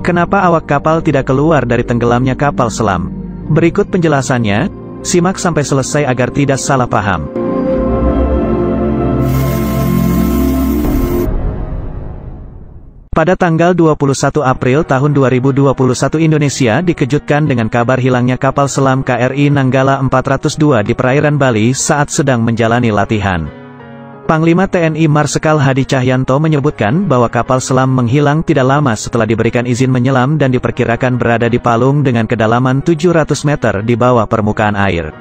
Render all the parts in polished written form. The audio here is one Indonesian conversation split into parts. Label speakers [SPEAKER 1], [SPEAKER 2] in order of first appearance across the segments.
[SPEAKER 1] Kenapa awak kapal tidak keluar dari tenggelamnya kapal selam? Berikut penjelasannya, simak sampai selesai agar tidak salah paham. Pada tanggal 21 April tahun 2021 Indonesia dikejutkan dengan kabar hilangnya kapal selam KRI Nanggala 402 di perairan Bali saat sedang menjalani latihan. Panglima TNI Marsikal Hadi Cahyanto menyebutkan bahwa kapal selam menghilang tidak lama setelah diberikan izin menyelam dan diperkirakan berada di palung dengan kedalaman 700 meter di bawah permukaan air.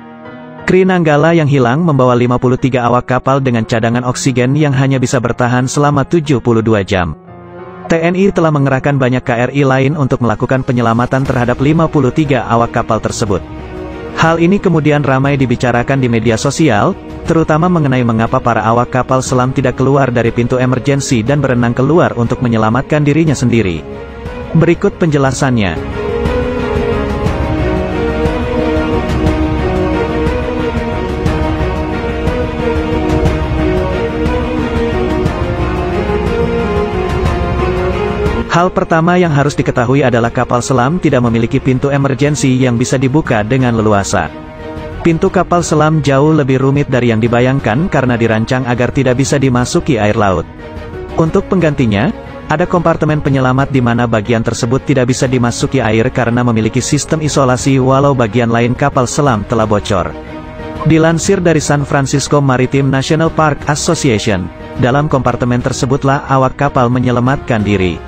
[SPEAKER 1] KRI Nanggala yang hilang membawa 53 awak kapal dengan cadangan oksigen yang hanya bisa bertahan selama 72 jam. TNI telah mengerahkan banyak KRI lain untuk melakukan penyelamatan terhadap 53 awak kapal tersebut. Hal ini kemudian ramai dibicarakan di media sosial, terutama mengenai mengapa para awak kapal selam tidak keluar dari pintu emergensi dan berenang keluar untuk menyelamatkan dirinya sendiri. Berikut penjelasannya. Hal pertama yang harus diketahui adalah kapal selam tidak memiliki pintu emergensi yang bisa dibuka dengan leluasa. Pintu kapal selam jauh lebih rumit dari yang dibayangkan karena dirancang agar tidak bisa dimasuki air laut. Untuk penggantinya, ada kompartemen penyelamat di mana bagian tersebut tidak bisa dimasuki air karena memiliki sistem isolasi walau bagian lain kapal selam telah bocor. Dilansir dari San Francisco Maritime National Park Association, dalam kompartemen tersebutlah awak kapal menyelamatkan diri.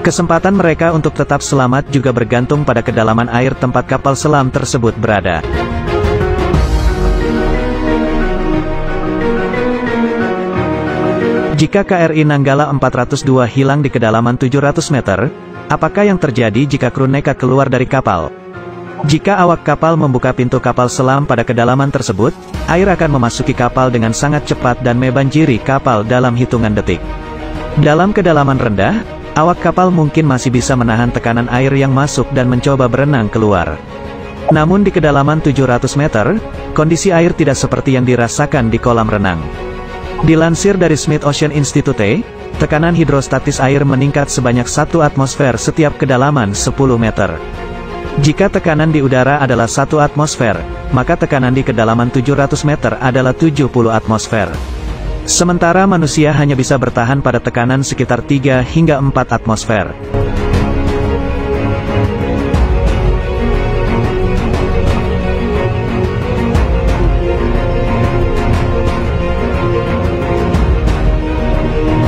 [SPEAKER 1] Kesempatan mereka untuk tetap selamat juga bergantung pada kedalaman air tempat kapal selam tersebut berada. Jika KRI Nanggala 402 hilang di kedalaman 700 meter, apakah yang terjadi jika kru nekat keluar dari kapal? Jika awak kapal membuka pintu kapal selam pada kedalaman tersebut, air akan memasuki kapal dengan sangat cepat dan membanjiri kapal dalam hitungan detik. Dalam kedalaman rendah, awak kapal mungkin masih bisa menahan tekanan air yang masuk dan mencoba berenang keluar. Namun di kedalaman 700 meter, kondisi air tidak seperti yang dirasakan di kolam renang. Dilansir dari Smith Ocean Institute, tekanan hidrostatis air meningkat sebanyak 1 atmosfer setiap kedalaman 10 meter. Jika tekanan di udara adalah 1 atmosfer, maka tekanan di kedalaman 700 meter adalah 70 atmosfer. Sementara manusia hanya bisa bertahan pada tekanan sekitar 3 hingga 4 atmosfer.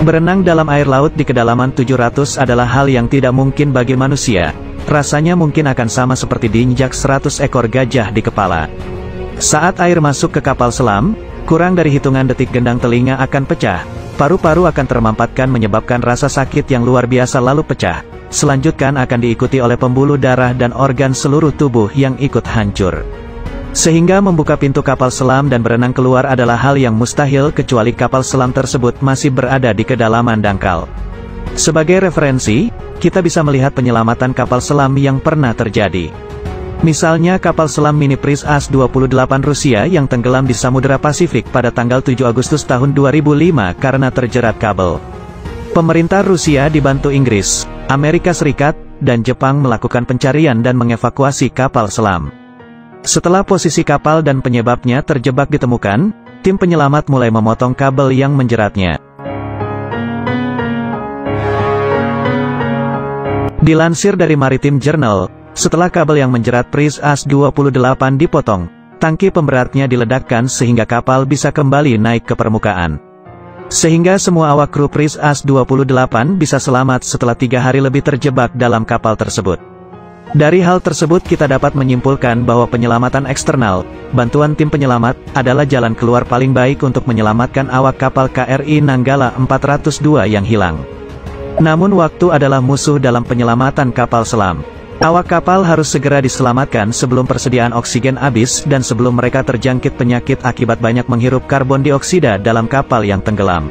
[SPEAKER 1] Berenang dalam air laut di kedalaman 700 adalah hal yang tidak mungkin bagi manusia. Rasanya mungkin akan sama seperti diinjak 100 ekor gajah di kepala. Saat air masuk ke kapal selam, kurang dari hitungan detik gendang telinga akan pecah, paru-paru akan termampatkan menyebabkan rasa sakit yang luar biasa lalu pecah. Selanjutnya akan diikuti oleh pembuluh darah dan organ seluruh tubuh yang ikut hancur. Sehingga membuka pintu kapal selam dan berenang keluar adalah hal yang mustahil kecuali kapal selam tersebut masih berada di kedalaman dangkal. Sebagai referensi, kita bisa melihat penyelamatan kapal selam yang pernah terjadi. Misalnya kapal selam mini Priz As-28 Rusia yang tenggelam di Samudra Pasifik pada tanggal 7 Agustus tahun 2005 karena terjerat kabel. Pemerintah Rusia dibantu Inggris, Amerika Serikat, dan Jepang melakukan pencarian dan mengevakuasi kapal selam. Setelah posisi kapal dan penyebabnya terjebak ditemukan, tim penyelamat mulai memotong kabel yang menjeratnya. Dilansir dari Maritime Journal, setelah kabel yang menjerat Priz As-28 dipotong, tangki pemberatnya diledakkan sehingga kapal bisa kembali naik ke permukaan. Sehingga semua awak kru Priz As-28 bisa selamat setelah 3 hari lebih terjebak dalam kapal tersebut. Dari hal tersebut kita dapat menyimpulkan bahwa penyelamatan eksternal, bantuan tim penyelamat, adalah jalan keluar paling baik untuk menyelamatkan awak kapal KRI Nanggala 402 yang hilang. Namun waktu adalah musuh dalam penyelamatan kapal selam. Awak kapal harus segera diselamatkan sebelum persediaan oksigen habis dan sebelum mereka terjangkit penyakit akibat banyak menghirup karbon dioksida dalam kapal yang tenggelam.